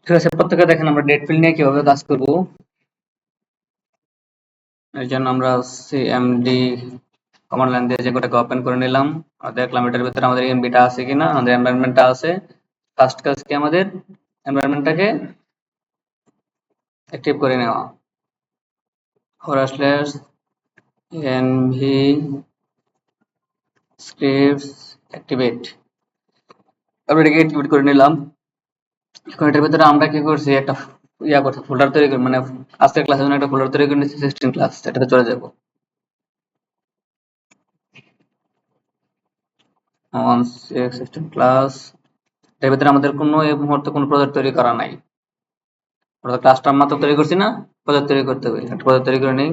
ঠিক আছে, প্রত্যেকে দেখেন আমরা ডেট ফিল্ড নিয়ে কিভাবে কাজ করব। এর জন্য আমরা সিএমডি কমান্ড লাইন দিয়ে যে কোটাকে ওপেন করে নিলাম আর দেখলাম এটার ভিতরে আমাদের এমবিটা আছে কিনা, আমাদের এনভায়রনমেন্টটা আছে। ফার্স্ট কাজ কি আমাদের এনভায়রনমেন্টটাকে অ্যাক্টিভ করে নেওয়া। Forward slash env scripts activate, আমরা এটাকে অ্যাক্টিভেট করে নিলাম। এখন এটার ভিতরে আমরা কি করছি, একটা করছি ফোল্ডার তৈরি করি, মানে আজকের ক্লাসের জন্য একটা ফোল্ডার তৈরি করে নিচ্ছি 16 ক্লাস, এটাতে চলে যাব। অন 16 ক্লাস, এর ভিতরে আমাদের কোনো এই মুহূর্তে কোনো প্রজেক্ট তৈরি করা নাই। আমরা ক্লাসটা মাত্র তৈরি করছি না, প্রজেক্ট তৈরি করতে হবে। একটা প্রজেক্ট তৈরি করে নেই।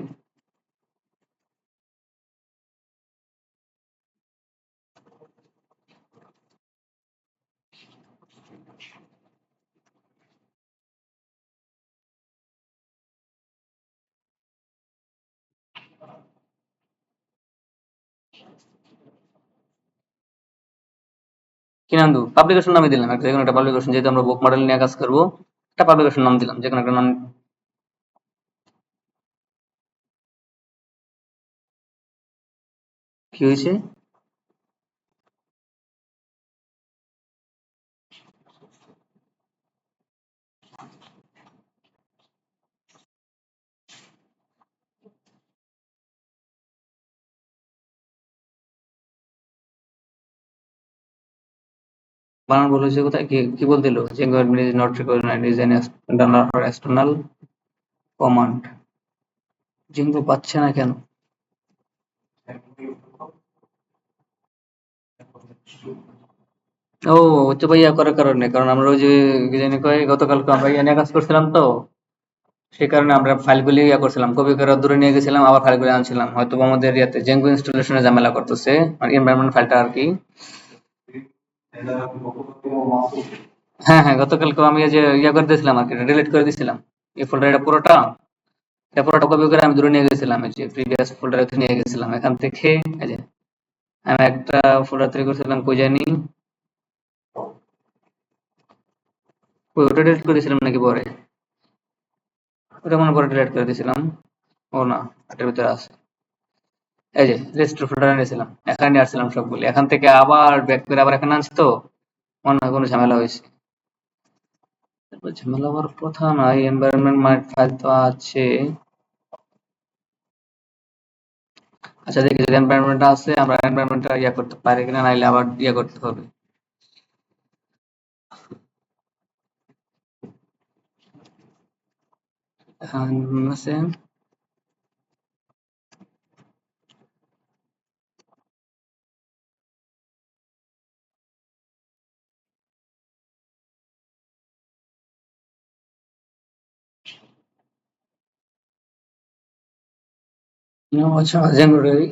কি নাম দেবো? পাবলিকেশন নামে দিলাম, একটা যেকোনো একটা পাবলিকেশন, যেহেতু আমরা বুক মডেল নিয়ে কাজ করবো, একটা পাবলিকেশন নাম দিলাম, যেকোনো একটা নাম। কি হয়েছে? বানান ভুল হয়েছে কোথায়? কি কি বলতে দিল? Django admin is not recognized is an internal or external command. Django পাচ্ছে না কেন? ও, হচ্ছে ভাইয়া করার কারণে, কারণ আমরা ওই যে কি জানি কয়, গতকালকে আমরা ইয়া নিয়ে কাজ করছিলাম তো, সেই কারণে আমরা ফাইলগুলি ইয়া করছিলাম, কপি করে দূরে নিয়ে গেছিলাম, আবার ফাইলগুলি আনছিলাম। হয়তো আমাদের ইয়াতে জেঙ্গো ইনস্টলেশনে ঝামেলা করতেছে, মানে এনভায়রনমেন্ট ফাইলটা আর কি। হ্যাঁ হ্যাঁ, গতকালকে আমি এই যে ইয়া করে দিয়েছিলাম আর কি, ডিলিট করে দিয়েছিলাম এই ফোল্ডার, এটা পুরোটা কপি করে আমি দূরে নিয়ে গেছিলাম, এই যে প্রিভিয়াস ফোল্ডারে নিয়ে গেছিলাম। এখান থেকে এই যে আমি একটা ফোল্ডার তৈরি করছিলাম, কই জানি, ওই ওটা ডিলিট করে দিয়েছিলাম নাকি পরে? ওটা মনে পরে ডিলিট করে দিয়েছিলাম। ও না, এটার ভিতরে আছে। এই যে রেজিস্টার ফোল্ডারে নিয়েছিলাম, এখানে নিয়ে আসছিলাম সবগুলি, এখান থেকে আবার ব্যাক করে আবার এখানে আনছি তো, মনে হয় কোনো ঝামেলা হয়েছে। তারপর ঝামেলা হওয়ার কথা নয়, এনভায়রনমেন্ট মাইট ফাইল তো আছে। আচ্ছা দেখি যদি এনভায়রনমেন্ট আছে, আমরা এনভায়রনমেন্টটা ইয়া করতে পারি কিনা, নাইলে আবার ইয়া করতে হবে। আছে। আচ্ছা, জেনুয়ারি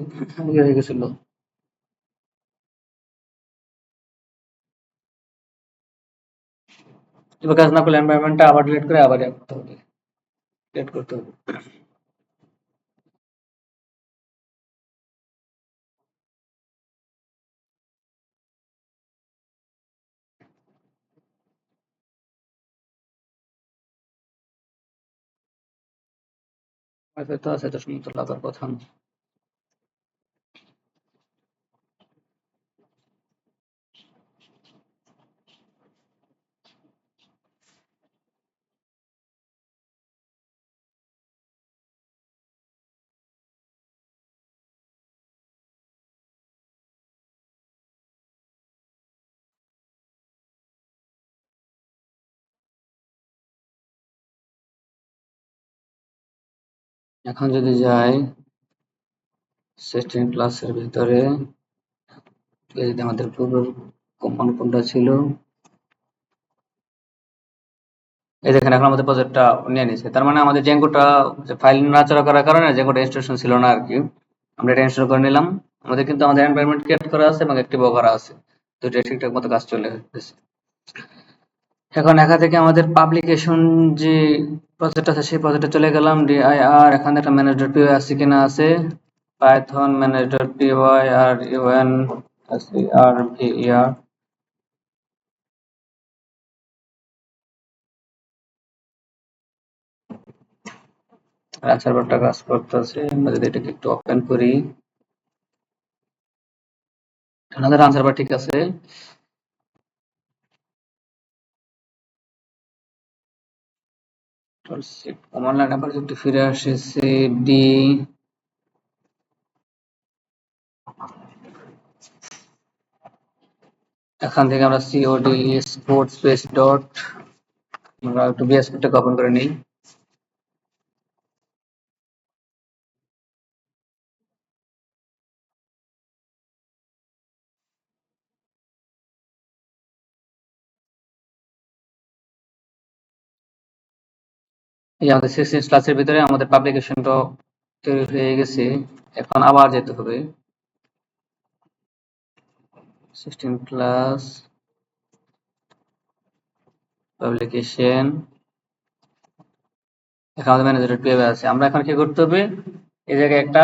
ইয়ে হয়ে গেছিল। এবার কাজ না করলে এনভায়রনমেন্টটা আবার ডিলিট করে আবার ইয়া করতে হবে, ডিলিট করতে হবে। ওয়াইফাই তো আছে, তো সময় তো লাগার কথা না। এখন যদি যাই 16 ক্লাসের ভিতরে, যদি আমাদের পূর্বের কোম্পানি কোনটা ছিল, এই দেখেন এখন আমাদের প্রজেক্টটা নিয়ে নিছে। তার মানে আমাদের জেঙ্গোটা ফাইল নাড়াচাড়া করার কারণে জেঙ্গোটা ইনস্টলেশন ছিল না আর কি। আমরা এটা ইনস্টল করে নিলাম। আমাদের কিন্তু আমাদের এনভায়রনমেন্ট ক্রিয়েট করা আছে এবং অ্যাক্টিভও করা আছে, দুটোই ঠিকঠাক মতো কাজ চলে গেছে। এখন এখান থেকে আমাদের পাবলিকেশন যে প্রজেক্ট আছে সেই প্রজেক্টে চলে গেলাম, ডিআইআর, এখানে একটা ম্যানেজ ডট পিওয়াই আছে কিনা, আছে পাইথন ম্যানেজ ডট পিওয়াই আর ইউএন আর ভিআর। রান সার্ভারটা কাজ করতেছে। আমরা যদি এটাকে একটু ওপেন করি, আমাদের রান সার্ভার ঠিক আছে। কমান্ড লাইন আবার যদি ফিরে আসে সিডি, এখান থেকে আমরা সিওডি স্পোর্ট স্পেস ডট, আমরা একটু বিএস কোডটাকে ওপেন করে নিই। এই আমাদের 16 ক্লাসের ভিতরে আমাদের পাবলিকেশনটা তৈরি হয়ে গেছে। এখন আবার যেতে হবে 16 ক্লাস পাবলিকেশন। এখন আমাদের ম্যানেজার পিএবে আছে। আমরা এখন কি করতে হবে, এই জায়গায় একটা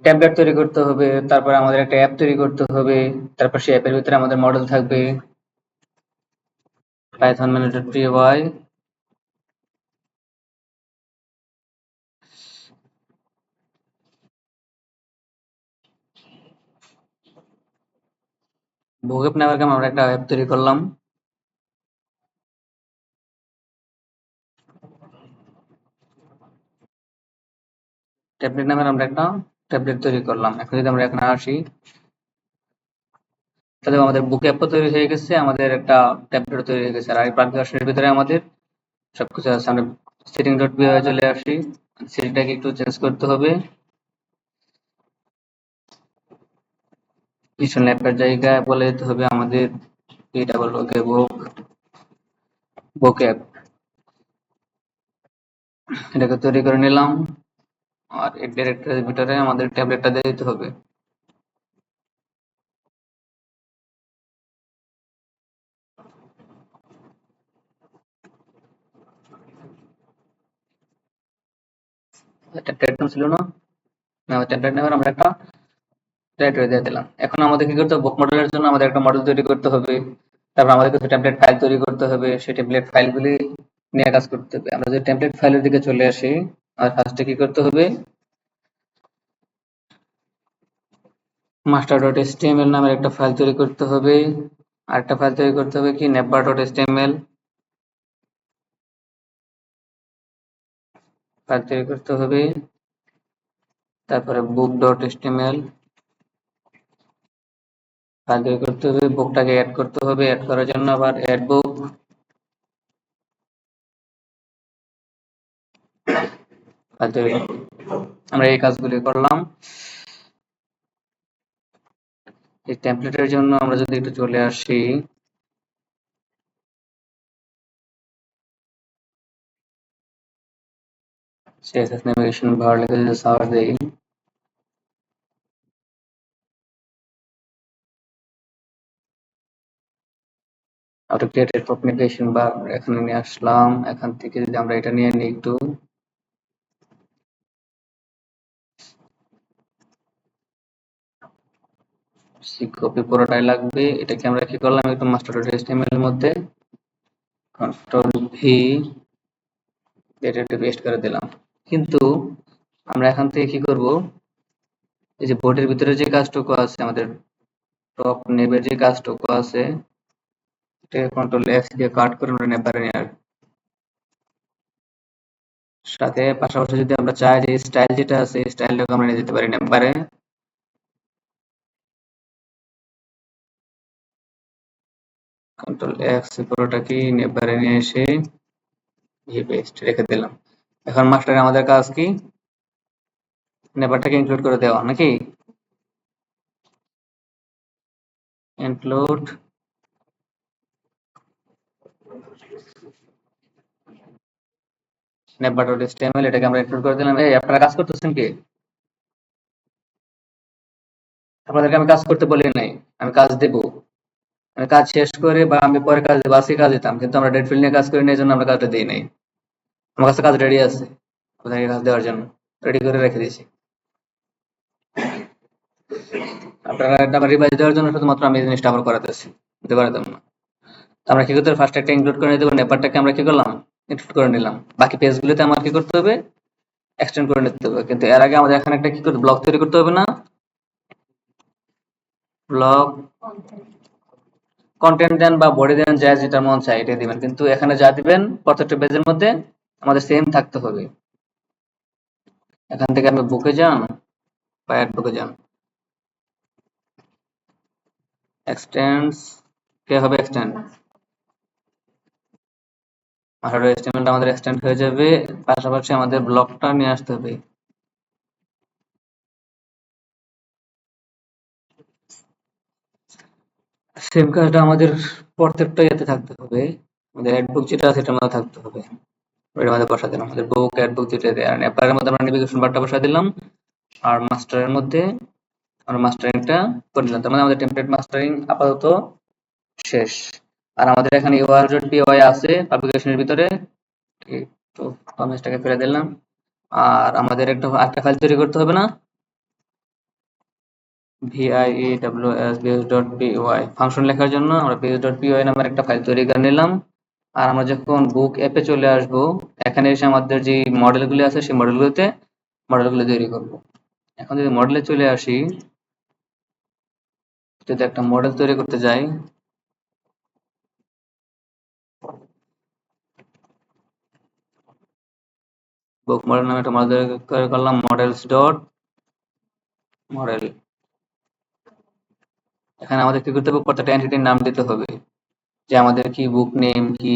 ট্যাবলেট তৈরি করতে হবে, তারপরে আমাদের একটা অ্যাপ তৈরি করতে হবে, তারপর সেই অ্যাপের ভিতরে আমাদের মডেল থাকবে। পাইথন ম্যানেজার পিওয়াই, ভোগেপ নামের আমরা একটা অ্যাপ তৈরি করলাম। ট্যাবলেট নামের আমরা একটা ট্যাবলেট তৈরি করলাম। এখন যদি আমরা এখানে আসি, তাহলে আমাদের বুক অ্যাপও তৈরি হয়ে গেছে, আমাদের একটা ট্যাবলেট তৈরি হয়ে গেছে। আর এই পাবলিকেশনের ভিতরে আমাদের সবকিছু আছে। আমরা সেটিং ডট পিওয়াই চলে আসি, সেটিংটাকে একটু চেঞ্জ করতে হবে। পিছন ল্যাপের জায়গায় বলে দিতে হবে আমাদের বুক অ্যাপ, এটাকে তৈরি করে নিলাম। আর এই ডিরেক্টরির ভিতরে আমাদের ট্যাবলেটটা দিয়ে দিতে হবে। ট্যাবলেট নাম ছিল না, ট্যাবলেট নামের আমরা একটা ডিরেক্টরি দিয়ে দিলাম। এখন আমাদের কি করতে হবে, বুক মডেলের জন্য আমাদের একটা মডেল তৈরি করতে হবে। তারপর আমাদের কিছু টেমপ্লেট ফাইল তৈরি করতে হবে, সেই টেমপ্লেট ফাইলগুলি নিয়ে কাজ করতে হবে। আমরা যদি টেমপ্লেট ফাইলের দিকে চলে আসি, আর ফার্স্টে কি করতে হবে, মাস্টার ডট এসটিএমএল নামের একটা ফাইল তৈরি করতে হবে। আর একটা ফাইল তৈরি করতে হবে কি, নেপার ডট এসটিএমএল ফাইল তৈরি করতে হবে। তারপরে বুক ডট এসটিএমএল ফাইল তৈরি করতে হবে। বুকটাকে অ্যাড করতে হবে, অ্যাড করার জন্য আবার অ্যাড বুক ফাইল তৈরি। আমরা এই কাজগুলি করলাম। এই টেমপ্লেটের জন্য আমরা যদি একটু চলে আসি, CSS navigation bar লিখে যদি সার্চ দেই, auto created navigation bar এখানে নিয়ে আসলাম। এখান থেকে যদি আমরা এটা নিয়ে নিই একটু, কপি পুরোটাই লাগবে। এটাকে আমরা কি করলাম, একটু মাস্টার ডট এসটিএমএল এর মধ্যে কন্ট্রোল ভি এটা পেস্ট করে দিলাম। কিন্তু আমরা এখান থেকে কি করব, এই যে বোর্ডের ভিতরে যে কাজটুকু আছে, আমাদের টপ নেবের যে কাজটুকু আছে, এটাকে কন্ট্রোল এক্স দিয়ে কাট করে আমরা নেবারে নিয়ে আসবো। সাথে পাশাপাশি যদি আমরা চাই যে স্টাইল যেটা আছে, স্টাইলটাকে আমরা নিয়ে যেতে পারি নেবারে। কন্ট্রোল এক্স পুরোটা কি নেবারে নিয়ে এসে এই পেস্ট রেখে দিলাম। এখন মাস্টারে আমাদের কাজ কি, নেবারটাকে ইনক্লুড করে দেওয়া নাকি, ইনক্লুড নেবার ডট এচটিএমএল, এটাকে আমরা ইনক্লুড করে দিলাম। এই আপনারা কাজ করতেছেন কি, আপনাদেরকে আমি কাজ করতে বলি নাই, আমি কাজ দেব। আমি কাজ শেষ করে বা আমি পরে কাজ দেবো, আজকে কাজ দিতাম, কিন্তু আমরা ডেট ফিল নিয়ে কাজ করি না, এই জন্য আমরা কাজটা দিই নাই। আমার কাছে কাজ রেডি আছে আপনাদেরকে কাজ দেওয়ার জন্য, রেডি করে রেখে দিয়েছি। আপনারা আবার রিভাইজ দেওয়ার জন্য শুধুমাত্র আমি এই জিনিসটা আবার করাতেছি, দিতে পারতাম না। আমরা কি করতে হবে, ফার্স্ট একটা ইনক্লুড করে নিতে হবে, নেপারটাকে আমরা কি করলাম, ইনক্লুড করে নিলাম। বাকি পেজগুলোতে আমার কি করতে হবে, এক্সটেন্ড করে নিতে হবে, কিন্তু এর আগে আমাদের এখানে একটা কি করতে ব্লক তৈরি করতে হবে না? ব্লক কন্টেন্ট দেন বা বডি দেন, যা যেটা মন চায় এটা দিবেন, কিন্তু এখানে যা দিবেন প্রত্যেকটা পেজের মধ্যে আমাদের সেম থাকতে হবে। এখান থেকে আপনি বুকে যান বা অ্যাড বুকে যান, এক্সটেন্ডস কে হবে এক্সটেন্ড, আর HTML আমাদের এক্সটেন্ড হয়ে যাবে। পাশাপাশি আমাদের ব্লকটা নিয়ে আসতে হবে। সেম কাজটা আমাদের প্রত্যেকটা ইয়েতে থাকতে হবে, আমাদের অ্যাড বুক যেটা আছে সেটার মধ্যে থাকতে হবে। ওইটার মধ্যে বসা দিলাম আমাদের বুক অ্যাড বুক যেটা দেয়, আর অ্যাপারের মধ্যে আমরা নেভিগেশন বারটা বসা দিলাম, আর মাস্টারের মধ্যে আমরা মাস্টারিংটা করে দিলাম। তার মানে আমাদের টেমপ্লেট মাস্টারিং আপাতত শেষ। আর আমাদের এখানে url.py আছে পাবলিকেশনের ভিতরে, একটু কমেন্টসটাকে ফেলে দিলাম। আর আমাদের একটা ফাইল তৈরি করতে হবে না, views.py ফাংশন লেখার জন্য আমরা views.py নামের একটা ফাইল তৈরি করে নিলাম। আর আমরা যখন বুক অ্যাপে চলে আসব, এখানে এসে আমাদের যে মডেলগুলি আছে সেই মডেলগুলো তৈরি করব। এখন যদি মডেলে চলে আসি, যদি একটা মডেল তৈরি করতে যাই, বুক মডেল নামে একটা মডেল তৈরি করলাম, মডেলস ডট মডেল। এখানে আমাদের কি করতে হবে, প্রত্যেকটা এন্টিটির নাম দিতে হবে, যে আমাদের কি বুক নেম কি,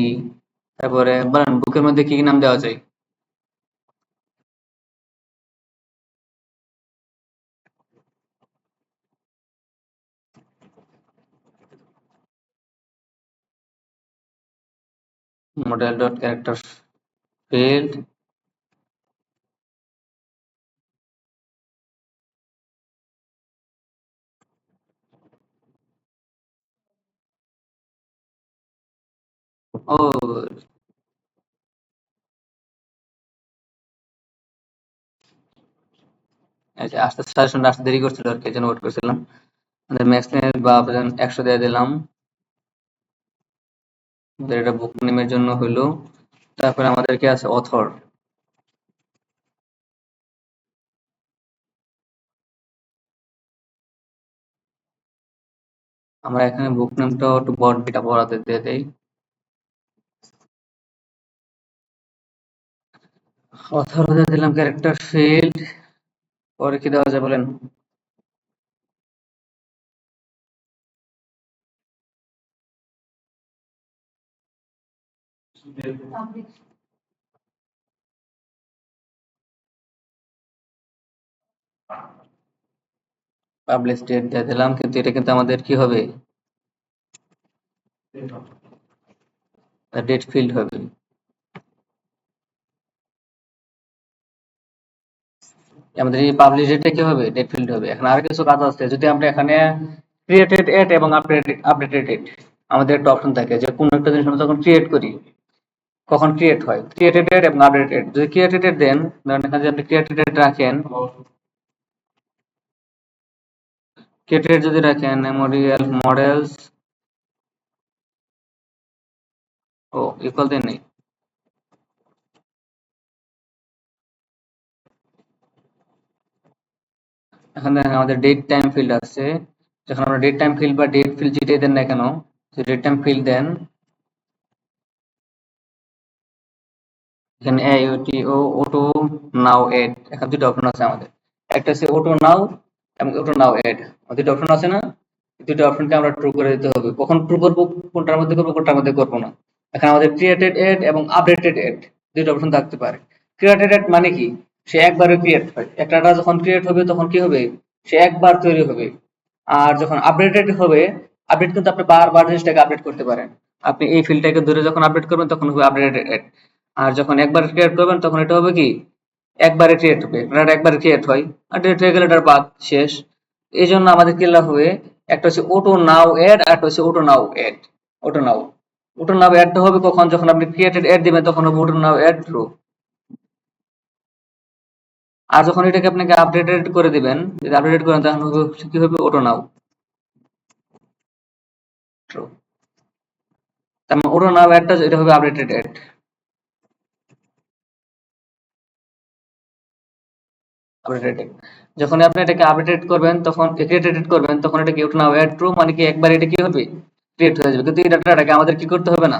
তারপরে বলেন বুকের মধ্যে কি কি নাম দেওয়া যায়। মডেল ডট ক্যারেক্টার ফিল্ড, ও আচ্ছা, আসতে সাজেশনটা আসতে দেরি করছিল আর কি, এই জন্য ওয়েট করছিলাম। আমাদের ম্যাক্স বা 100 দিয়ে দিলাম, আমাদের এটা বুক নেমের জন্য হইলো। তারপরে আমাদের কি আছে, অথর। আমরা এখানে বুক নেমটাও একটু বড় বড়াতে দিয়ে দেই। অথর দিয়ে দিলাম ক্যারেক্টার ফিল্ড, পরে কি দেওয়া যায় বলেন? পাবলিশ ডেট দিয়ে দিলাম, কিন্তু এটা কিন্তু আমাদের কি হবে, ডেট ফিল্ড হবে। আমাদের এই পাবলিশ ডেটটা কি হবে, ডেট ফিল্ড হবে। এখন আর কিছু কাজ আছে, যদি আমরা এখানে ক্রিয়েটেড এট এবং আপডেটেড এট, আমাদের একটা অপশন থাকে যে কোন একটা জিনিস আমরা যখন ক্রিয়েট করি কখন ক্রিয়েট হয়, ক্রিয়েটেড এট এবং আপডেটেড। যদি ক্রিয়েটেড এট দেন, ধরেন এখানে যদি আপনি ক্রিয়েটেড এট রাখেন, ক্রিয়েটেড যদি রাখেন মেমোরিয়াল মডেলস, ও ইকুয়াল দেন নেই, এখন দেখেন আমাদের ডেট টাইম ফিল্ড আছে। যখন আমরা ডেট টাইম ফিল্ড বা ডেট ফিল্ড যেটাই দেন না কেন, যদি ডেট টাইম ফিল্ড দেন, এখানে AUTO অটো নাও এড, এখানে দুটো অপশন আছে আমাদের, একটা হচ্ছে অটো নাও এবং অটো নাও এড, দুটো অপশন আছে না? এই দুটো অপশনকে আমরা ট্রু করে দিতে হবে। কখন ট্রু করবো, কোনটার মধ্যে করবো কোনটার মধ্যে করবো না। এখানে আমাদের ক্রিয়েটেড এড এবং আপডেটেড এড দুটো অপশন থাকতে পারে। ক্রিয়েটেড এড মানে কি, সে একবারে ক্রিয়েট হয়, একটা ডাটা যখন ক্রিয়েট হবে তখন কি হবে, সে একবার তৈরি হবে। আর যখন আপডেটেড হবে, আপডেট কিন্তু আপনি বারবার জিনিসটাকে আপডেট করতে পারেন। আপনি এই ফিল্ডটাকে ধরে যখন আপডেট করবেন তখন হবে আপডেটেড এড। আর যখন একবার ক্রিয়েট করবেন তখন এটা হবে কি, একবারে ক্রিয়েট হবে, এটা একবারে ক্রিয়েট হয়, আর ডিলিট হয়ে গেলে এটার বাদ শেষ। এই জন্য আমাদের কি লাভ হবে, একটা হচ্ছে অটো নাও এড আর একটা হচ্ছে অটো নাও এড। অটো নাও, অটো নাও এডটা হবে কখন, যখন আপনি ক্রিয়েটেড এড দিবেন তখন হবে অটো নাও এড ট্রু। আর যখন এটাকে আপনাকে আপডেটেড করে দিবেন, যদি আপডেটেড করেন তখন হবে কি হবে, অটো নাও ট্রু। তার মানে অটো নাও এডটা এটা হবে আপডেটেড এড। আপডেটেড। যখন আপনি এটাকে আপডেট করবেন তখন ক্রিয়েটেড করবেন তখন এটা কি নাও অ্যাড ট্রু মানে কি একবার এটা কি হবে ক্রিয়েট হয়ে যাবে, কিন্তু এই ডাটাটাকে আমাদের কি করতে হবে না,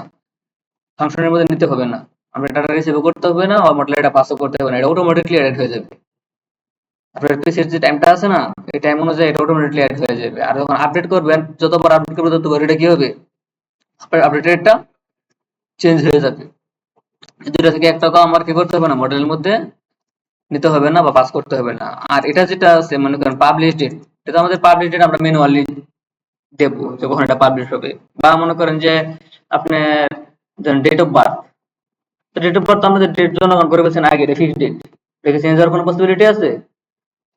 ফাংশনের মধ্যে নিতে হবে না, আমরা ডাটা রিসিভ করতে হবে না, মডেল এটা পাসও করতে হবে না, এটা অটোমেটিকলি অ্যাড হয়ে যাবে। আপনার পিসির যে টাইমটা আছে না, এই টাইম অনুযায়ী এটা অটোমেটিকলি অ্যাড হয়ে যাবে। আর যখন আপডেট করবেন, যতবার আপডেট করবেন ততবার এটা কি হবে, আপনার আপডেট রেটটা চেঞ্জ হয়ে যাবে। এই দুইটা থেকে একটাকেও আমার কি করতে হবে না, মডেলের মধ্যে নিতে হবে না বা পাস করতে হবে না। আর এটা যেটা আছে মনে করেন পাবলিশ ডেট, এটা আমাদের পাবলিশ ডেট আমরা ম্যানুয়ালি দেবো যখন এটা পাবলিশ হবে। বা মনে করেন যে আপনার date of birth, date of birth আমাদের ডেট জনগণ করে ফেলছেন আগে, এটা ফিক্সড ডেট, এটাকে চেঞ্জ হওয়ার কোনো পসিবিলিটি আছে?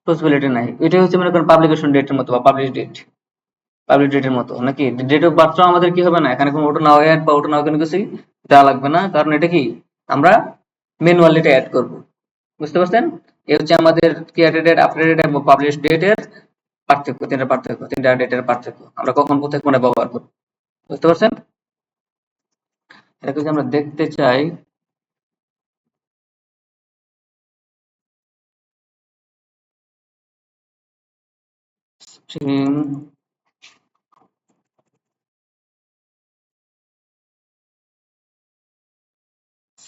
পসিবিলিটি নাই। এটাই হচ্ছে মনে করেন পাবলিকেশন ডেটের মতো বা পাবলিশ ডেট, পাবলিক ডেটের মতো নাকি। ডেট অফ বার্থটাও আমাদের কি হবে না, এখানে কোনো ওটো নাও অ্যাড বা ওটো নাও কোনো কিছু দেওয়া লাগবে না, কারণ এটা কি আমরা ম্যানুয়ালি এটা অ্যাড করবো। বুঝতে পারছেন? এই হচ্ছে আমাদের ক্রিয়েটেড ডেট, আপডেটেড এবং পাবলিশ ডেটের পার্থক্য, তিনটা পার্থক্য, তিনটা ডেটের পার্থক্য, আমরা কখন কোথায় কোনে ব্যবহার করব। বুঝতে পারছেন? এটা যদি আমরা দেখতে চাই, স্ট্রিং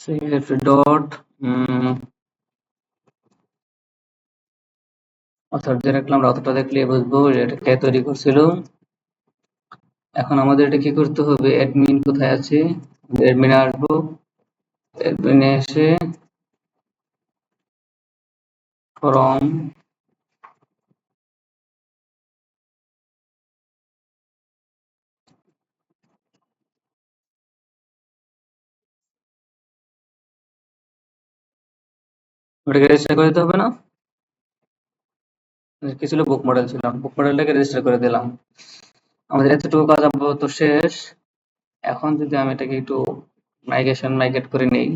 সেলফ ডট অথর দিয়ে রাখলাম, আমরা অতটা দেখলে বুঝবো যে এটা কে তৈরি করছিল। এখন আমাদের এটা কি করতে হবে, অ্যাডমিন কোথায় আছে, অ্যাডমিনে আসবো, অ্যাডমিনে এসে ফ্রম ওটাকে রেজিস্টার করে দিতে হবে না, কি ছিল বুক মডেল ছিল, বুক মডেলটাকে রেজিস্টার করে দিলাম। আমাদের এতটুকু কাজ আপাতত শেষ। এখন যদি আমি এটাকে একটু মাইগ্রেট করে নেই,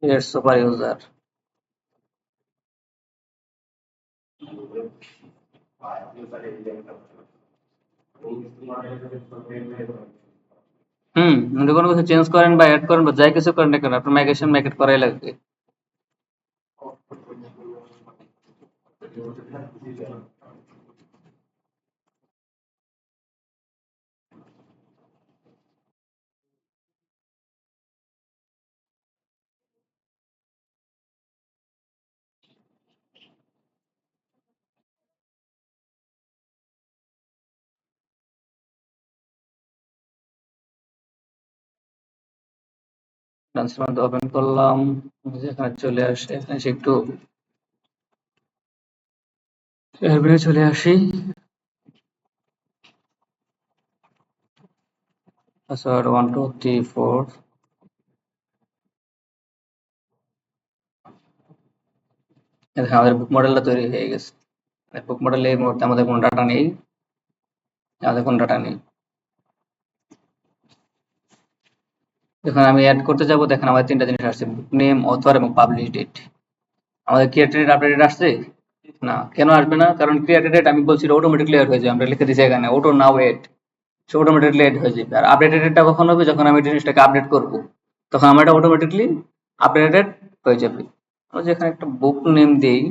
এর সুপার ইউজার, যদি কোনো কিছু চেঞ্জ করেন বা অ্যাড করেন বা যাই কিছু করেন না কেন, আপনার মাইগ্রেট করাই লাগবে। ট্রান্সফার ওপেন করলাম, যেখানে চলে আসে এখানে এসে একটু এরপরে চলে আসি, পাসওয়ার্ড 1 2 3 4, এখানে আমাদের বুক মডেলটা তৈরি হয়ে গেছে। বুক মডেলে এই মুহূর্তে আমাদের কোনো ডাটা নেই, আমাদের কোনো ডাটা নেই। যখন আমি অ্যাড করতে যাব, দেখেন আমাদের তিনটা জিনিস আসছে, বুক নেম, অথর এবং পাবলিশ ডেট। আমাদের ক্রিয়েটেড আপডেটেড আসছে না, কেন আসবে না, কারণ ক্রিয়েটেড আমি বলছি অটোমেটিকলি অ্যাড হয়ে যাবে, আমরা লিখে দিয়েছি এখানে অটো নাও এড, সে অটোমেটিকলি অ্যাড হয়ে যাবে। আর আপডেটেডটা কখন হবে, যখন আমি জিনিসটাকে আপডেট করব, তখন আমার এটা অটোমেটিকলি আপডেটেড হয়ে যাবে। আমরা যেখানে একটা বুক নেম দেই,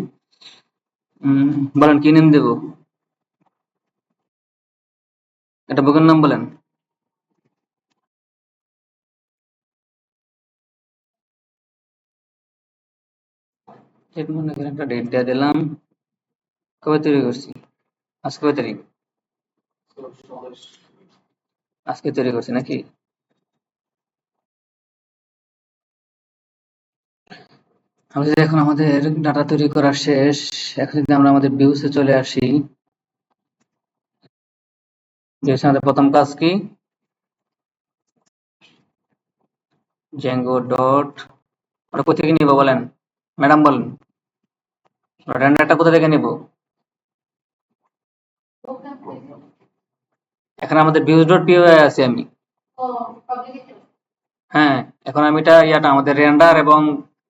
বলেন কি নেম দেব, একটা বুকের নাম বলেন। ডেট মনে করেন একটা ডেট দিয়ে দিলাম, কবে তৈরি করছি, আজ কবে তারিখ, আজকে তৈরি করছি নাকি। আমি যদি এখন আমাদের ডাটা তৈরি করা শেষ, এখন যদি আমরা আমাদের ভিউসে চলে আসি, ভিউসে আমাদের প্রথম কাজ কি, জ্যাঙ্গো ডট আমরা কোথা থেকে নিব বলেন, ম্যাডাম বলেন, রেন্ডারটা কোথা থেকে নিব? এখানে আমাদের ভিউজ ডট পি আছে আমি। হ্যাঁ, এখন আমি এটা আমাদের রেন্ডার এবং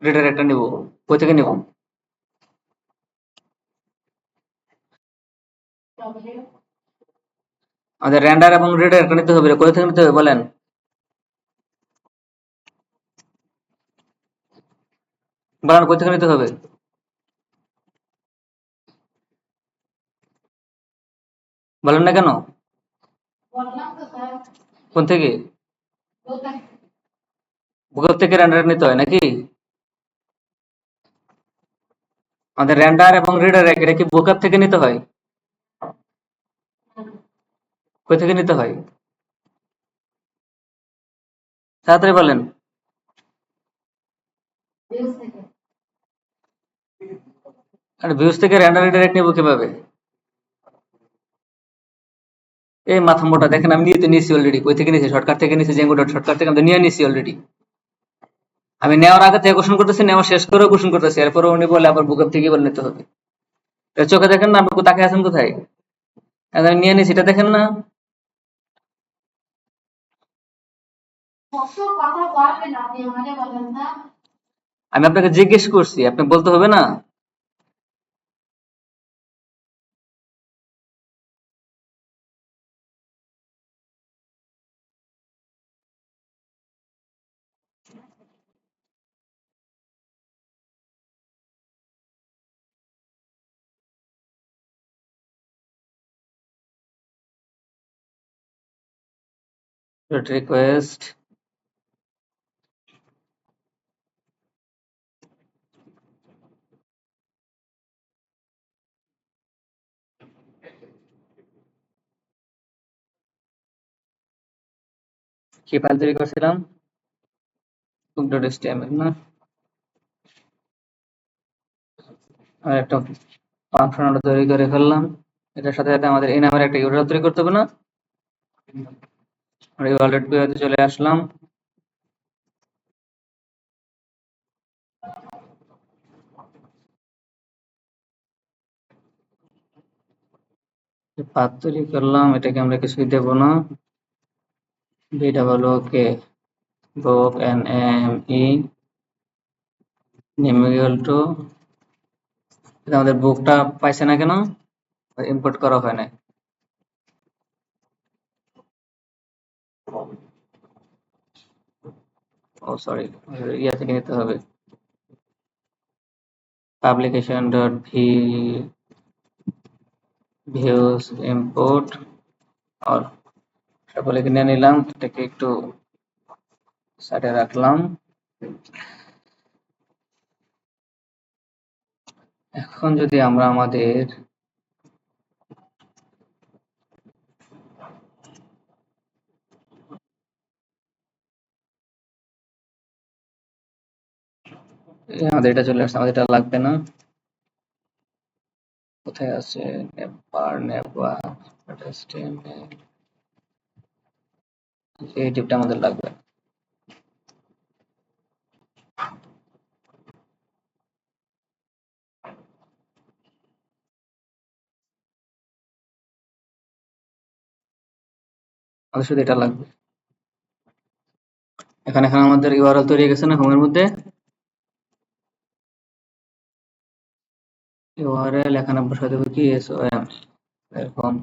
রিডাইরেক্টটা নিব। কই থেকে নিব? আমাদের রেন্ডার এবং রিডাইরেক্টটা নিতে হবে, কোথা থেকে নিতে হবে বলেন? বলেন কোথা থেকে নিতে হবে? বলেন না কেন? কোন থেকে? গুগল থেকে রেন্ডার নিতে হয় নাকি? আমাদের রেন্ডার এবং রিডাইরেক্ট এটা কি বুকআপ থেকে নিতে হয়? কই থেকে নিতে হয়? তাড়াতাড়ি বলেন। আর ভিউজ থেকে রেন্ডার রিডাইরেক্ট নিব কিভাবে? এই মাথা মোটা, দেখেন আমি নিয়ে তো নিয়েছি অলরেডি। কই থেকে নিয়েছি? শর্টকাট থেকে নিয়েছি, জেঙ্গো ডট শর্টকাট থেকে আমি তো নিয়ে নিয়েছি অলরেডি। আমি নেওয়ার আগে থেকে কোশ্চেন করতেছি, নেওয়া শেষ করেও কোশ্চেন করতেছি, এরপরে উনি বলে আবার বুকআপ থেকে বলে নিতে হবে। এটা চোখে দেখেন না, আপনি তাকে আছেন কোথায়? এখন আমি নিয়ে নিয়েছি, এটা দেখেন না? আমি আপনাকে জিজ্ঞেস করছি, আপনি বলতে হবে না? রিকোয়েস্ট কি ফাইল তৈরি করছিলাম? book.html না, আর একটা ফাংশন আমরা তৈরি করে ফেললাম। এটার সাথে সাথে আমাদের এই নামের একটা ইউআরএল তৈরি করতে হবে না? আমরা ইউআরএল তে চলে আসলাম। পাথ তৈরি করলাম, এটাকে আমরা কিছুই দেব না। BWK book NME name equal to, আমাদের বুকটা পাইছে না কেন? ইম্পোর্ট করা হয় না। ও সরি, ইয়া থেকে নিতে হবে, পাবলিকেশন ডট ভিউজ ইম্পোর্ট আর সকলে কিনে নিলাম, এটাকে একটু সাইডে রাখলাম। এখন যদি আমরা আমাদের আমাদের এটা চলে আসছে, আমাদের এটা লাগবে না। কোথায় আছে? নেপার এই টিপটা আমাদের লাগবে। আমাদের শুধু এটা লাগবে। এখন আমাদের ইউআরএল তৈরি হয়ে গেছে না হোমের মধ্যে? ইউআরএল এখানে বসাতে হবে কি এসওএম, এরকম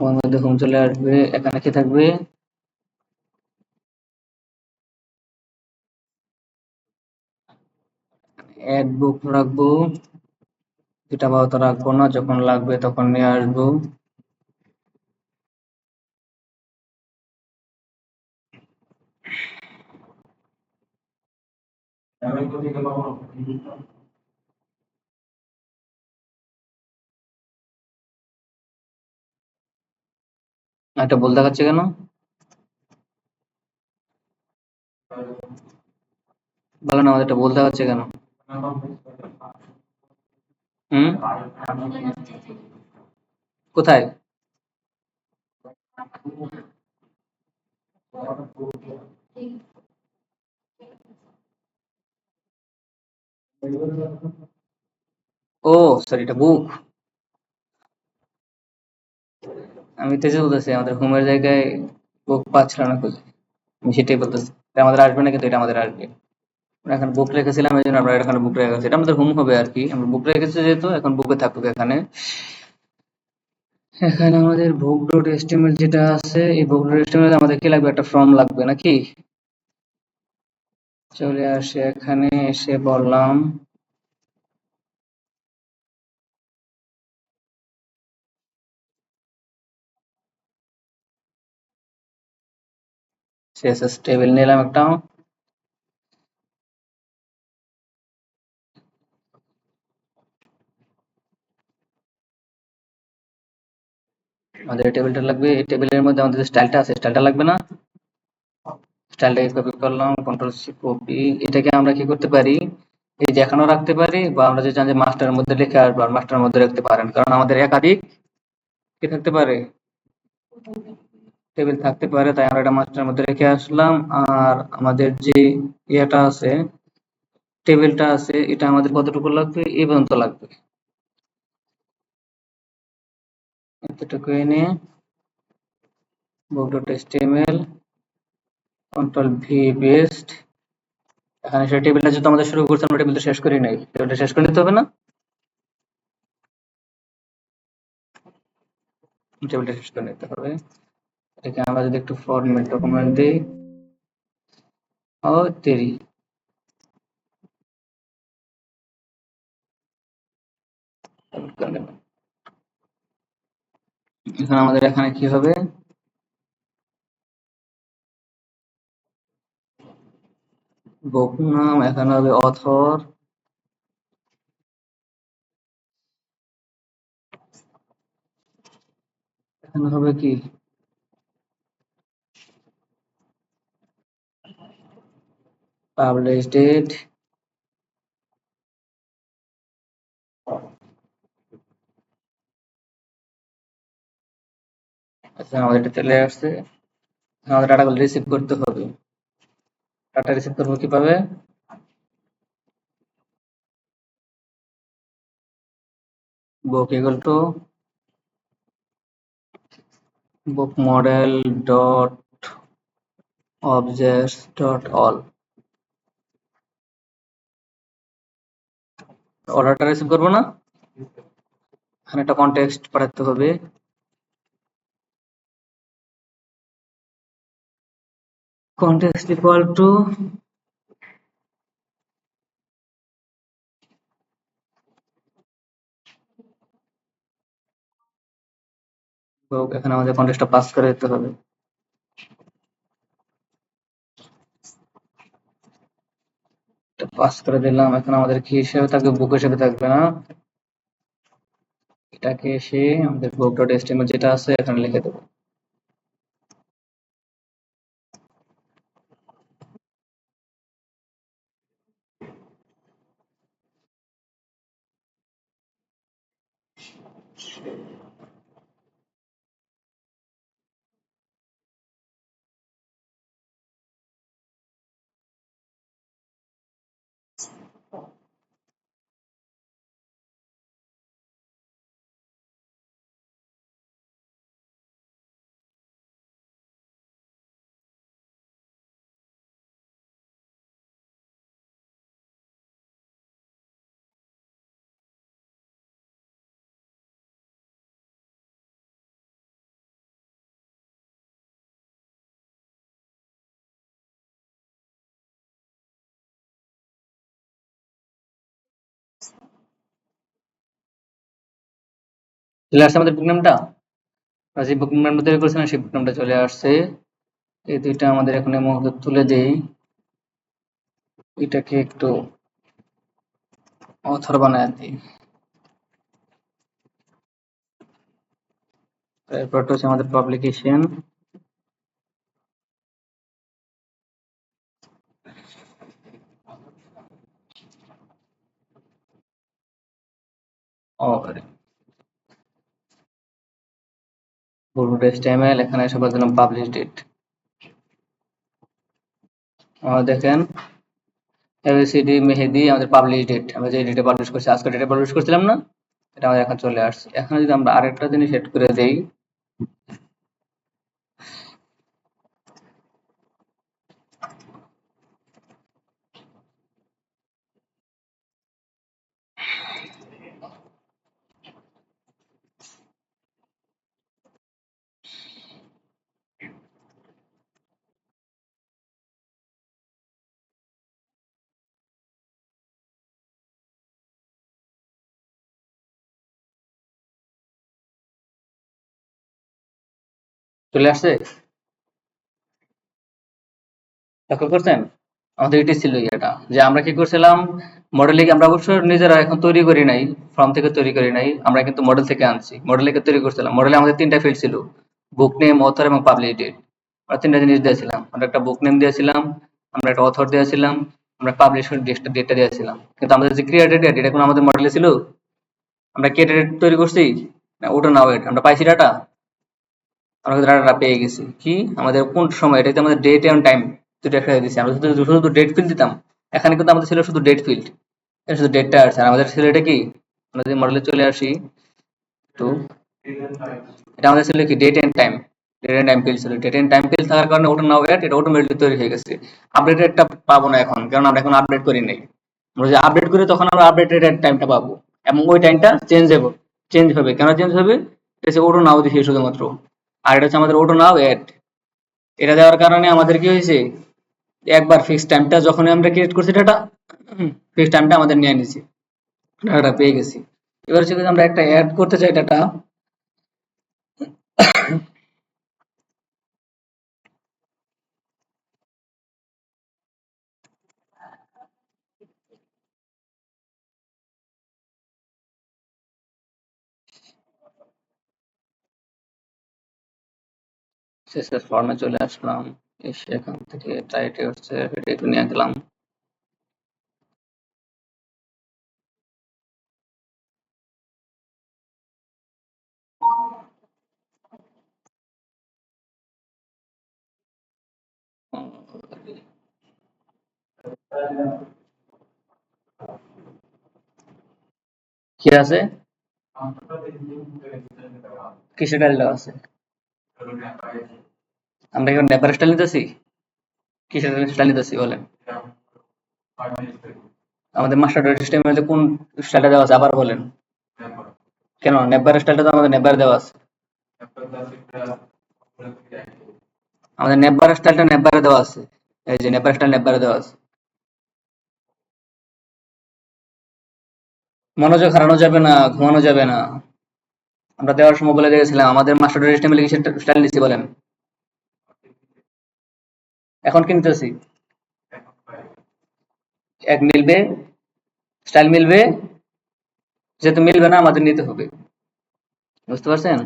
হোমের মধ্যে হোম চলে আসবে। এখানে কি থাকবে? অ্যাড বুক রাখবো, এটা আপাতত রাখবো না, যখন লাগবে তখন নিয়ে আসবো। এটা ভুল দেখাচ্ছে কেন? বলেন আমাদের এটা ভুল দেখাচ্ছে কেন? হুম, কোথায়? ও সরি, এটা বুক। আমি তো যে বলতেছি আমাদের হোমের জায়গায় বুক পাচ্ছিল না খুঁজে। আমি সেটাই বলতেছি, এটা আমাদের আসবে না, কিন্তু এটা আমাদের আসবে। আমরা এখানে বুক রেখেছিলাম, এই জন্য আমরা এখানে বুক রেখে গেছি। এটা আমাদের হোম হবে আর কি, আমরা বুক রেখেছি যেহেতু এখন বুকে থাকুক এখানে। এখানে আমাদের বুক ডট এচটিএমএল যেটা আছে, এই বুক ডট এচটিএমএল আমাদের কি লাগবে, একটা ফর্ম লাগবে নাকি? চলে আসে এখানে, এসে বললাম সিএসএস টেবিল নিলাম একটা। আমাদের টেবিলটা লাগবে, এই টেবিলের মধ্যে আমাদের যে স্টাইলটা আছে স্টাইলটা লাগবে না? স্টাইলটাকে কপি করলাম, কন্ট্রোল সি কপি। এটাকে আমরা কি করতে পারি, এই যে এখানেও রাখতে পারি, বা আমরা যে চান যে মাস্টারের মধ্যে লিখে আসবো মাস্টারের মধ্যে রাখতে পারেন, কারণ আমাদের একাধিক কি থাকতে পারে, টেবিল থাকতে পারে। তাই আমরা এটা মাস্টারের মধ্যে রেখে আসলাম। আর আমাদের যে ইয়েটা আছে, টেবিলটা আছে, এটা আমাদের কতটুকু লাগবে, এই পর্যন্ত লাগবে। এতটুকু এনে book dot HTML control V paste. এখানে সেই টেবিলটা যেহেতু আমাদের শুরু করছে, আমরা টেবিলটা শেষ করি নাই, টেবিলটা শেষ করে নিতে হবে না? টেবিলটা শেষ করে নিতে হবে। এটাকে আমরা যদি একটু ফরম্যাট ডকুমেন্ট দিই, ও তেরি, এখন আমাদের এখানে কি হবে, বুক নাম এখানে হবে অথর, এখানে হবে কি পাবলিশ ডেট। আচ্ছা, আমাদের এটা চলে আসছে। আমাদের ডাটাগুলো রিসিভ করতে হবে। ডাটা রিসিভ করবো কিভাবে, book equal to book model dot objects dot all. অর্ডারটা রিসিভ করবো না, এখানে একটা কনটেক্সট পাঠাতে হবে। কনটেক্সট ইকুয়াল টু বুক, এখানে আমাদের কনটেক্সটটা পাস করে দিতে হবে। এটা পাস করে দিলাম। এখন আমাদের কি হিসেবে থাকবে, বুক হিসেবে থাকবে না, এটাকে এসে আমাদের বুক ডট এচটিএমএল যেটা আছে এখানে লিখে দেবো। চলে আসছে আমাদের বুক নামটা, আমরা যে বুক নামটা তৈরি করেছিলাম সেই বুক নামটা চলে আসছে। এই দুইটা আমাদের এখন এই মুহূর্তে তুলে দেই, এটাকে একটু অথর বানায় দিই। এরপর হচ্ছে আমাদের পাবলিকেশন, আর HTML, এখানে এসে বলছিলাম পাবলিশ ডেট। দেখেন এবিসিডি মেহেদি আমাদের পাবলিশ ডেট, আমরা যে ডেটে পাবলিশ করছি, আজকে ডেটে পাবলিশ করছিলাম না, এটা আমাদের এখন চলে আসছে। এখন যদি আমরা আরেকটা জিনিস সেট করে দেই, চলে আসছে, লক্ষ্য করছেন? আমাদের এটি ছিল এটা, যে আমরা কি করছিলাম, মডেলিং আমরা অবশ্য নিজেরা এখন তৈরি করি নাই, ফর্ম থেকে তৈরি করি নাই, আমরা কিন্তু মডেল থেকে আনছি, মডেল থেকে তৈরি করছিলাম। মডেলে আমাদের তিনটা ফিল্ড ছিল, বুক নেম, অথর এবং পাবলিশ ডেট। আমরা তিনটা জিনিস দিয়েছিলাম, আমরা একটা বুক নেম দিয়েছিলাম, আমরা একটা অথর দিয়েছিলাম, আমরা পাবলিশ ডেটটা দিয়েছিলাম। কিন্তু আমাদের যে ক্রিয়েটেড ডেট, এটা কোনো আমাদের মডেলে ছিল? আমরা কি ডেট তৈরি করছি? না, ওটা না, ওয়েট, আমরা পাইছি ডাটা, আমরা কিন্তু ডাটাটা পেয়ে গেছি। কি আমাদের কোন সময়, এটাতে আমাদের ডেট এবং টাইম দুটো একসাথে দিচ্ছি। আমরা শুধু শুধু ডেট ফিল্ড দিতাম, এখানে কিন্তু আমাদের ছিল শুধু ডেট ফিল্ড, এটা শুধু ডেটটা আসছে। আর আমাদের ছিল এটা কি, আমরা যদি মডেলে চলে আসি তো, এটা আমাদের ছিল কি, date and time. Date and time field ছিল, ডেট এন্ড টাইম ফিল্ড থাকার কারণে ওটা নাও এড, এটা অটোমেটিকলি তৈরি হয়ে গেছে। আপডেটেডটা পাবো না এখন, কারণ আমরা এখন আপডেট করি নাই। আমরা যদি আপডেট করি তখন আমরা আপডেটেড টাইমটা পাবো, এবং ওই টাইমটা চেঞ্জ হবে। কেন চেঞ্জ হবে? এটা হচ্ছে ওটো নাও দিছি শুধুমাত্র। আর এটা হচ্ছে আমাদের ওটো নাও এড, এটা দেওয়ার কারণে আমাদের কি হয়েছে, একবার ফিক্স টাইমটা যখন আমরা ক্রিয়েট করছি ডাটা, ফিক্স টাইমটা আমাদের নিয়ে নিছি, ডাটা পেয়ে গেছি। এবার হচ্ছে যদি আমরা একটা অ্যাড করতে চাই ডাটা, শেষের ফর্মে চলে আসলাম, এসে এখান থেকে টাইটে হচ্ছে এটা নিয়ে গেলাম। কি আছে, কিসের ডালটা আছে? আমরা কি নেপার স্টাইল নিতেছি? কিসের স্টাইল নিতেছি বলেন? আমাদের মাস্টার সিস্টেমের মধ্যে কোন স্টাইলটা দেওয়া আছে আবার বলেন? কেন নেপার স্টাইলটা তো আমাদের নেপার দেওয়া আছে। আমাদের নেপার স্টাইলটা নেপারে দেওয়া আছে, এই যে নেপার স্টাইল নেপারে দেওয়া আছে। মনোযোগ হারানো যাবে না, ঘুমানো যাবে না। আমরা দেওয়ার সময় বলে দিয়েছিলাম আমাদের মাস্টার সিস্টেমে কিসের স্টাইল নিচ্ছি বলেন? এখন কিনতেছি, এক মিলবে, স্টাইল মিলবে, যেহেতু মিলবে না আমাদের নিতে হবে। বুঝতে পারছেন?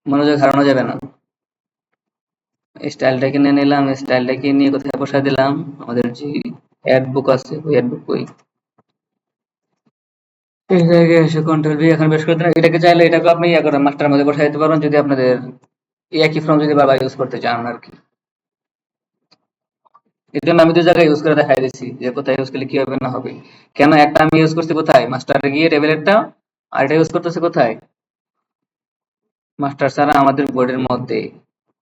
মনোযোগ হারানো যাবে না। স্টাইলটা কিনে নিলাম, স্টাইলটাকে নিয়ে কোথায় বসায় দিলাম, আমাদের যে অ্যাড বুক আছে ওই অ্যাড বুক ওই এই জায়গায় এসে কন্ট্রোল ভি এখন বেশ করে দিলাম। এটাকে চাইলে এটাকে আপনি ইয়ে করেন, মাস্টারের মধ্যে বসাই দিতে পারবেন, যদি আপনাদের একই ফর্ম যদি বারবার ইউজ করতে চান আর কি। এর জন্য আমি দুই জায়গায় ইউজ করে দেখাই দিচ্ছি যে কোথায় ইউজ করলে কি হবে না হবে। কেন, একটা আমি ইউজ করছি কোথায়, মাস্টারে গিয়ে টেবিলেরটা, আর এটা ইউজ করতেছি কোথায়, মাস্টার ছাড়া আমাদের বোর্ডের মধ্যে,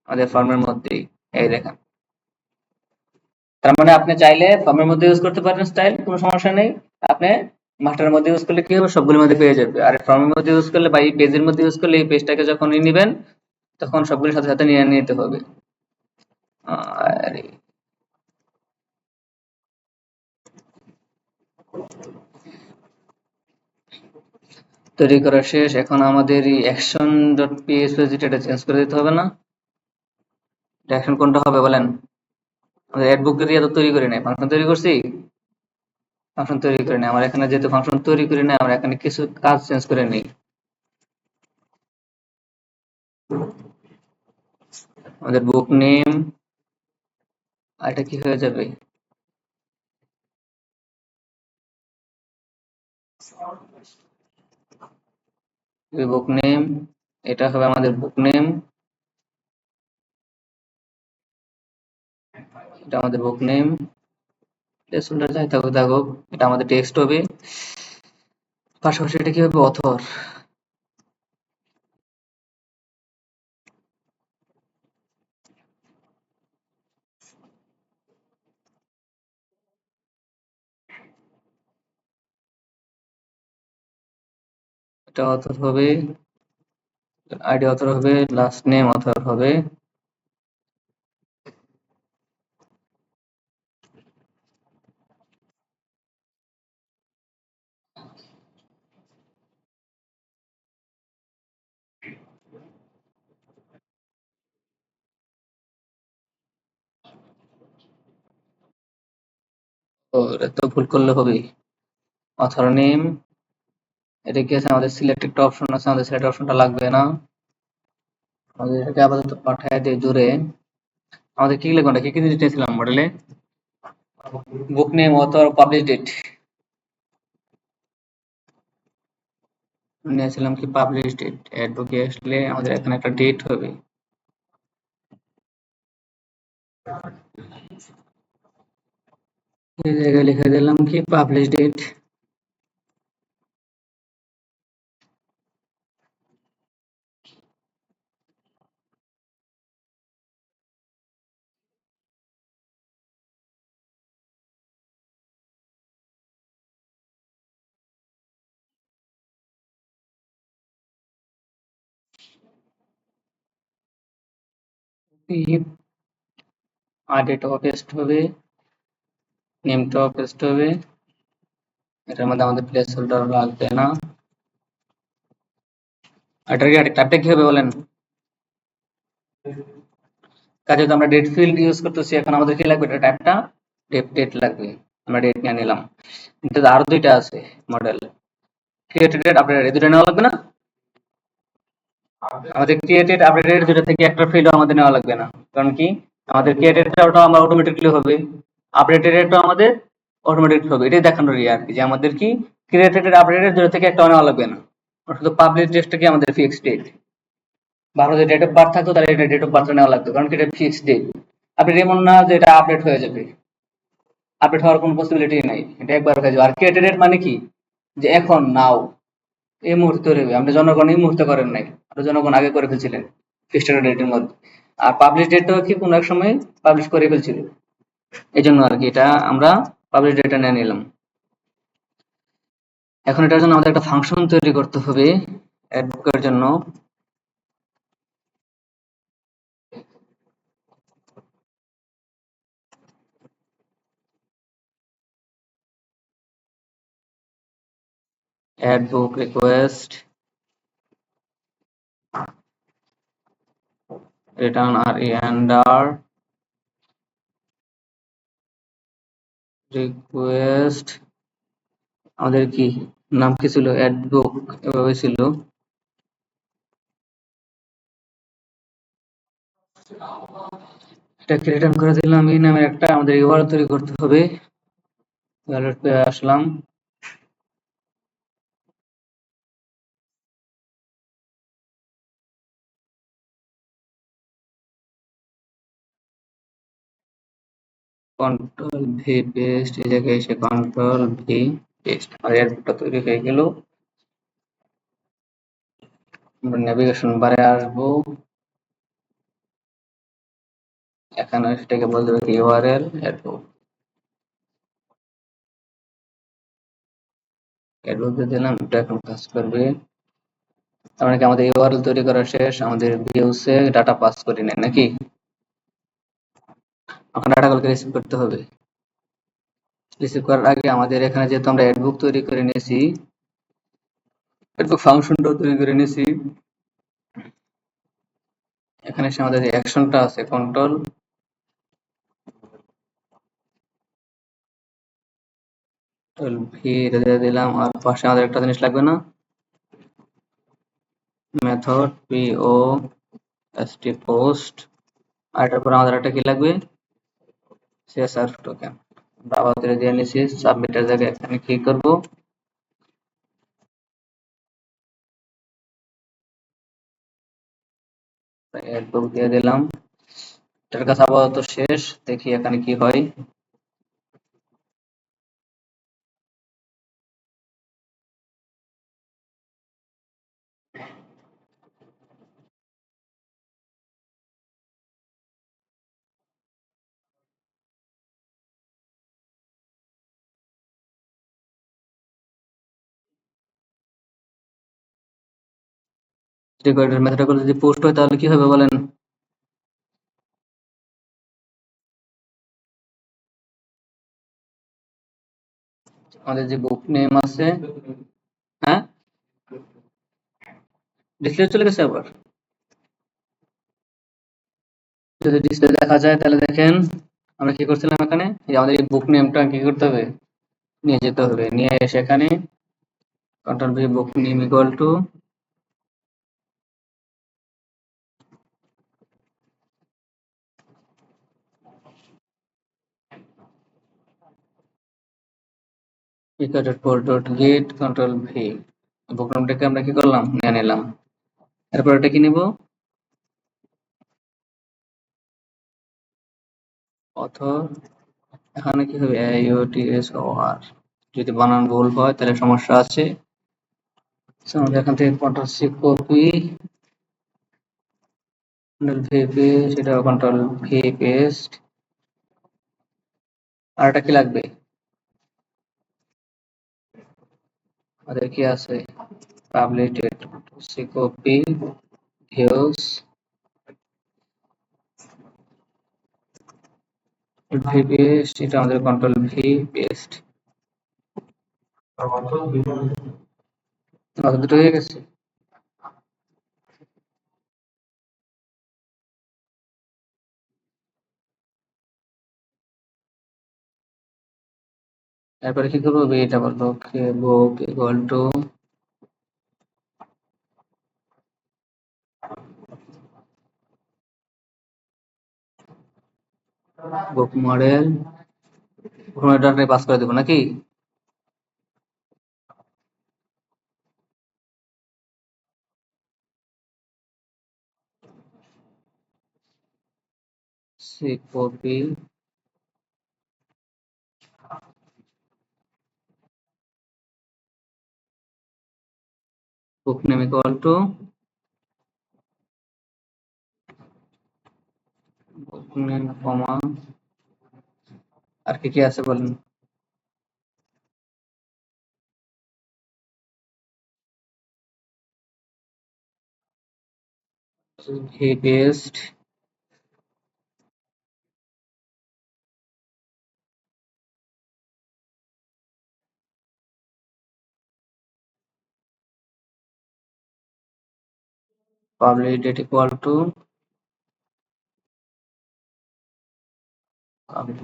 আমাদের ফর্মের মধ্যেই। এই দেখেন, তার মানে আপনি চাইলে ফর্মের মধ্যে ইউজ করতে পারেন স্টাইল, কোনো সমস্যা নেই। আপনি মাস্টারের মধ্যে ইউজ করলে কি হবে, সবগুলোর মধ্যে পেয়ে যাবে। আর ফর্মের মধ্যে ইউজ করলে বা এই পেজের মধ্যে ইউজ করলে, এই পেজটাকে যখন নিবেন তখন সবগুলোর সাথে সাথে নিয়ে নিতে হবে। আর তৈরি করা শেষ। এখন আমাদের এই অ্যাকশন ডট পিএইচপি যেটা চেঞ্জ করে দিতে হবে না? অ্যাকশন কোনটা হবে বলেন? আমাদের অ্যাড বুক দিয়ে তো তৈরি করি নাই, ফাংশন তৈরি করছি, ফাংশন তৈরি করে নেই। আমার এখানে যেহেতু ফাংশন তৈরি করি নাই, আমরা এখানে কিছু কাজ চেঞ্জ করে নিই। আমাদের বুক নেম, আর এটা কি হয়ে যাবে, বুক নেম, এটা হবে আমাদের বুক নেম, এটা আমাদের বুক নেম, প্লেসহোল্ডার যাই থাকুক থাকুক, এটা আমাদের টেক্সট হবে। পাশাপাশি এটা কি হবে, অথর। এটা অথর হবে, আইডি অথর হবে, লাস্ট নেম অথর হবে। তো এটা তো ভুল করলে হবে, অথর নেম। এটা কি আছে, আমাদের সিলেক্ট একটা অপশন আছে, আমাদের সিলেক্ট অপশনটা লাগবে না। আমাদের এটাকে আপাতত পাঠায় দিয়ে জুড়ে আমাদের কি লিখবো, কি কি দিতেছিলাম মডেলে, book name author publish date নিয়েছিলাম, কি পাবলিশ ডেট। এড বুকে আসলে আমাদের এখানে একটা ডেট হবে। এই জায়গায় লিখে দিলাম কি পাবলিশ ডেট। আর ডেটাও পেস্ট হবে, নেমটাও পেস্ট হবে। এটার মধ্যে আমাদের প্লেস হোল্ডার লাগবে না। এটার কি টাইপটা কি হবে বলেন, কাজে তো আমরা ডেট ফিল্ড ইউজ করতেছি, এখন আমাদের কি লাগবে, এটা টাইপটা ডেট ডেট লাগবে। আমরা ডেট নিয়ে নিলাম। কিন্তু আরো দুইটা আছে মডেল, ক্রিয়েটেড ডেট, আপডেটেড, এই দুটো নেওয়া লাগবে না। আমাদের ক্রিয়েটেড আপডেটেড দুটো থেকে একটা ফিল্ড আমাদের নেওয়া লাগবে না, কারণ কি আমাদের ক্রিয়েটেডটা আমরা অটোমেটিক্যালি হবে, আপডেটেডটা আমাদের অটোমেটিক হবে। এটাই দেখানোর আর কি, যে আমাদের কি ক্রিয়েটেড আপডেটেড দুটো থেকে একটা নেওয়া লাগবে না, শুধু পাবলিক ডেটটা কি আমাদের ফিক্সড ডেট। বা যদি ডেট অফ বার্থ থাকতো তাহলে এটা ডেট অফ বার্থ নেওয়া লাগতো, কারণ কি এটা ফিক্সড ডেট। আপনি এমন না যে এটা আপডেট হয়ে যাবে, আপডেট হওয়ার কোনো পসিবিলিটি নাই, এটা একবার হয়ে যাবে। আর ক্রিয়েটেড ডেট মানে কি, যে এখন নাও এই মুহূর্তে তৈরি হবে, আপনি জনগণ এই মুহূর্তে করেন নাই, আপনি জনগণ আগে করে ফেলছিলেন ফিক্সড ডেটের মধ্যে। আর পাবলিশ ডেটটাও কি কোনো এক সময় পাবলিশ করে ফেলছিল, এই জন্য আর কি এটা আমরা পাবলিশ ডেটা নিয়ে নিলাম। এখন এটার জন্য আমাদের একটা ফাংশন তৈরি করতে হবে অ্যাডবুকের জন্য। অ্যাডবুক রিকোয়েস্ট রিটার্ন আর এন্ডার রিকোয়েস্ট, আমাদের কি নাম কি ছিল, অ্যাডবুক এভাবে ছিল। এটাকে রিটার্ন করে দিলাম, এই নামের একটা আমাদের ইউআরএল তৈরি করতে হবে। ভ্যালুড পেয়ে আসলাম, কন্ট্রোল ভি পেস্ট, এই জায়গায় এসে কন্ট্রোল ভি পেস্ট, আর এয়ারপোর্টটা তৈরি হয়ে গেল। আমরা নেভিগেশন বারে আসবো, এখানে সেটাকে বলতে হবে ইউআরএল এয়ারপোর্ট। এয়ারপোর্ট দিলাম, এটা এখন কাজ করবে। তার মানে কি আমাদের ইউআরএল তৈরি করা শেষ, আমাদের ভিউসে ডাটা পাস করে নেয় নাকি, এখন ডাটাগুলোকে রিসিভ করতে হবে। রিসিভ করার আগে আমাদের এখানে যেহেতু আমরা অ্যাডবুক তৈরি করে নিয়েছি, অ্যাডবুক ফাংশনটাও তৈরি করে নিয়েছি, এখানে এসে আমাদের যে অ্যাকশনটা আছে কন্ট্রোল ভি এটা দিয়ে দিলাম। আর পাশে আমাদের একটা জিনিস লাগবে না, মেথড পিও এসটি পোস্ট, আর এটার পর আমাদের একটা কি লাগবে, সিএসআর টোকেন। আমরা আবার দিয়ে নিয়েছি, সাবমিটের জায়গায় এখানে কি করব, অ্যাডবুক দিয়ে দিলাম। এটার কাছে আপাতত শেষ, দেখি এখানে কি হয়। রিকোয়ার্ড মেথডগুলো যদি পোস্ট হয় তাহলে কি হবে বলেন? আমাদের যে বুক নেম আছে, হ্যাঁ ডিসপ্লে চলে গেছে আবার। যদি ডিসপ্লে দেখা যায় তাহলে দেখেন আমরা কি করছিলাম এখানে, এই আমাদের এই বুক নেমটা কি করতে হবে, নিয়ে যেতে হবে, নিয়ে এসে এখানে control V book name equal to get control V, book নেমটাকে আমরা কি করলাম, নিয়ে নিলাম। এরপর এটা কি নিব, অথর, এখানে কি হবে AUTSOR, যদি বানান ভুল হয় তাহলে সমস্যা আছে। আমরা এখান থেকে control C copy, control V paste, এটা কন্ট্রোল ভি পেস্ট। আর এটা কি লাগবে, আমাদের কি আছে published, C copy views V paste, এটা আমাদের কন্ট্রোল ভি পেস্ট। আমাদের দুটো হয়ে গেছে। তারপরে কি করবো, এটা বলবো book equal to book model, data pass করে দেবো নাকি? C copy book name equal to book name comma, আর কি কি আছে বলেন? V paste, public date equal to public।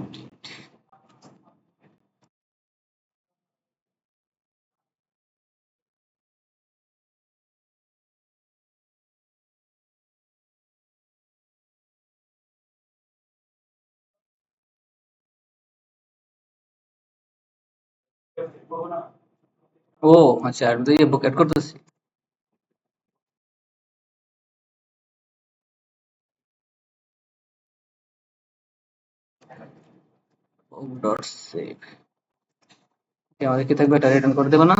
ও আচ্ছা, আর দুই বুক এড করতেছি। ডট সেভ, আমাদের কি থাকবে, এটা রিটার্ন করে দেবো না?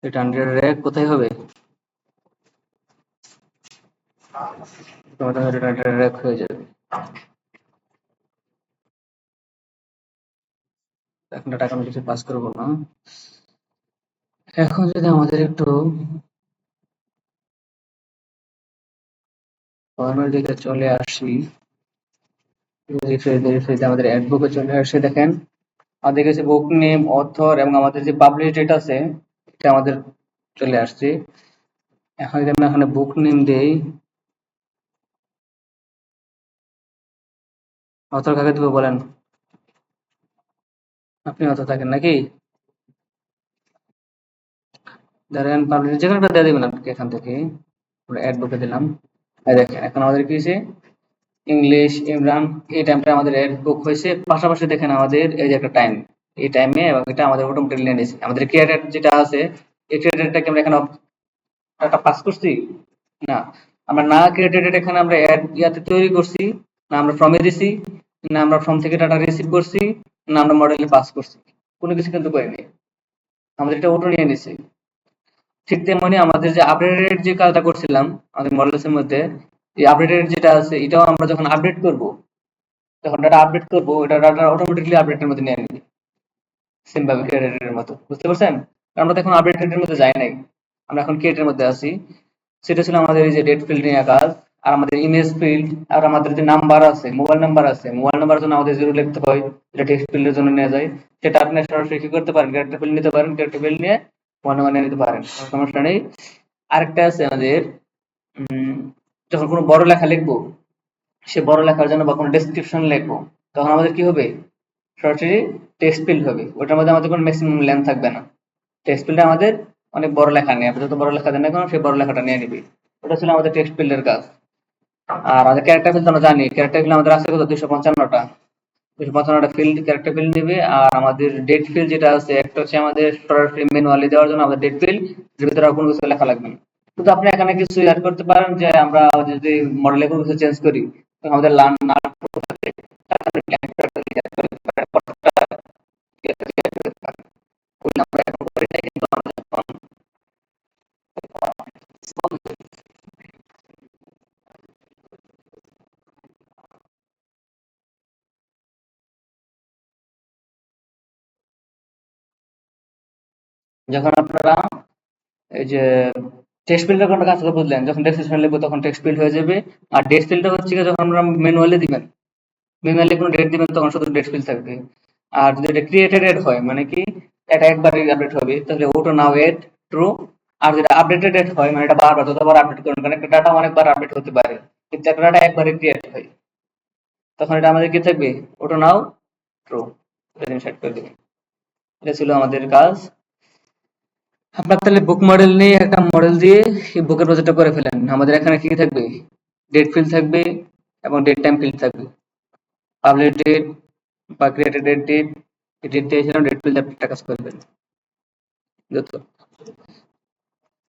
রিটার্ন রেক কোথায় হবে, তোমাদের রিটার্ন রেক হয়ে যাবে। এখন টাকা আমি কিছু পাস করবো না। এখন যদি আমাদের একটু ফর্মের দিকে চলে আসি, আমাদের অ্যাড বুকে চলে আসে, দেখেন আমাদের কাছে বুক নেম, অথর এবং আমাদের যে পাবলিশ ডেট আছে এটা আমাদের চলে আসছে। এখন যদি আমরা এখানে বুক নেম দেই, অথর কাকে দেবো বলেন? আপনি অথর থাকেন নাকি? ধরেন পাবলিশ যে কোনো একটা দিয়ে দেবেন আপনাকে, এখান থেকে আমরা অ্যাড বুকে দিলাম। দেখেন এখন আমাদের কি হয়েছে, ইংলিশ ইমরান, এই টাইমটা আমাদের অ্যাড বুক হয়েছে। পাশাপাশি দেখেন আমাদের এই যে একটা টাইম, এই টাইমে এবং এটা আমাদের অটোমেটিক্যালি নিয়ে নিয়েছে। আমাদের ক্রিয়েটেড যেটা আছে, এই ক্রিয়েটেডটাকে আমরা এখানে একটা পাস করছি না, আমরা না ক্রিয়েটেড এখানে আমরা অ্যাড ইয়াতে তৈরি করছি, না আমরা ফর্মে দিছি, না আমরা ফর্ম থেকে ডাটা রিসিভ করছি, না আমরা মডেলে পাস করছি, কোনো কিছু কিন্তু করিনি, আমাদের এটা অটো নিয়ে নিছে। ঠিক তেমনি আমাদের যে আপডেটেড যে কাজটা করছিলাম আমাদের মডেলসের মধ্যে, এই আপডেটেড যেটা আছে এটাও আমরা যখন আপডেট করব, যখন ডাটা আপডেট করব, এটা ডাটা অটোমেটিক্যালি আপডেটের মধ্যে নিয়ে নিবে, সেম ভাবে ক্রিয়েটেড এর মতো, বুঝতে পারছেন? আমরা তো এখন আপডেটেড এর মধ্যে যাই নাই, আমরা এখন ক্রিয়েট এর মধ্যে আছি। সেটা ছিল আমাদের এই যে ডেট ফিল্ড নিয়ে কাজ। আর আমাদের ইমেজ ফিল্ড, আর আমাদের যে নাম্বার আছে, মোবাইল নাম্বার আছে, মোবাইল নাম্বারের জন্য আমাদের জিরো লিখতে হয়, যেটা টেক্সট ফিল্ডের জন্য নেওয়া যায়। সেটা আপনি সরাসরি কি করতে পারেন, ক্যারেক্টার ফিল্ড নিতে পারেন, ক্যারেক্টার ফিল্ড নিয়ে মোবাইল নাম্বার নিয়ে নিতে পারেন, কোনো সমস্যা নেই। আরেকটা আছে আমাদের, উম, যখন কোনো বড় লেখা লিখবো, সে বড় লেখার জন্য বা কোনো ডেসক্রিপশন লিখবো, তখন আমাদের কি হবে, সরাসরি টেক্সট ফিল্ড হবে, ওটার মধ্যে আমাদের কোনো ম্যাক্সিমাম লেন্থ থাকবে না। টেক্সট ফিল্ডে আমাদের অনেক বড় লেখা নেই, আপনি যত বড় লেখা দেন না কেন সেই বড় লেখাটা নিয়ে নিবি। ওটা ছিল আমাদের টেক্সট ফিল্ডের কাজ। আর আমাদের ক্যারেক্টার ফিল্ড আমরা জানি, ক্যারেক্টার ফিল্ড আমাদের আছে কত, 255টা। 255টা ফিল্ড, ক্যারেক্টার ফিল্ড নেবে। আর আমাদের ডেট ফিল্ড যেটা আছে, একটা হচ্ছে আমাদের সরাসরি ম্যানুয়ালি দেওয়ার জন্য আমাদের ডেট ফিল্ড, এর ভিতরে আর কোনো কিছু লেখা লাগবে না। কিন্তু আপনি এখানে কিছু অ্যাড করতে পারেন, যে আমরা যদি মডেলে কোনো কিছু চেঞ্জ করি, তখন আমাদের লার্ন না যখন আপনারা এই যে টেক্সট ফিল্ডের কোনো কাজ বুঝলেন, যখন ডেসক্রিপশন লিখবো তখন টেক্সট ফিল্ড হয়ে যাবে। আর ডেট ফিল্ডটা হচ্ছে গিয়ে যখন আমরা ম্যানুয়ালি দিবেন, ম্যানুয়ালি কোনো ডেট দিবেন তখন শুধু ডেট ফিল্ড থাকবে। আর যদি এটা ক্রিয়েটেড এড হয়, মানে কি এটা একবারই আপডেট হবে, তাহলে ওটো নাও এড ট্রু। আর যেটা আপডেটেড এড হয়, মানে এটা বারবার যতবার আপডেট করবেন, কারণ একটা ডাটা অনেকবার আপডেট হতে পারে, কিন্তু একটা ডাটা একবারে ক্রিয়েট হয়, তখন এটা আমাদের কি থাকবে, ওটো নাও ট্রু। এটা জিনিস সেট করে দেবেন। এটা ছিল আমাদের কাজ। আপনার তাহলে বুক মডেল নিয়ে একটা মডেল দিয়ে এই বুকের প্রজেক্টটা করে ফেলেন। আমাদের এখানে কি থাকবে, ডেট ফিল্ড থাকবে এবং ডেট টাইম ফিল্ড থাকবে। পাবলিক ডেট বা ক্রিয়েটেড ডেট, ডেট ডেট দিয়েছিলাম, ডেট ফিল্ড একটা কাজ করবেন যত।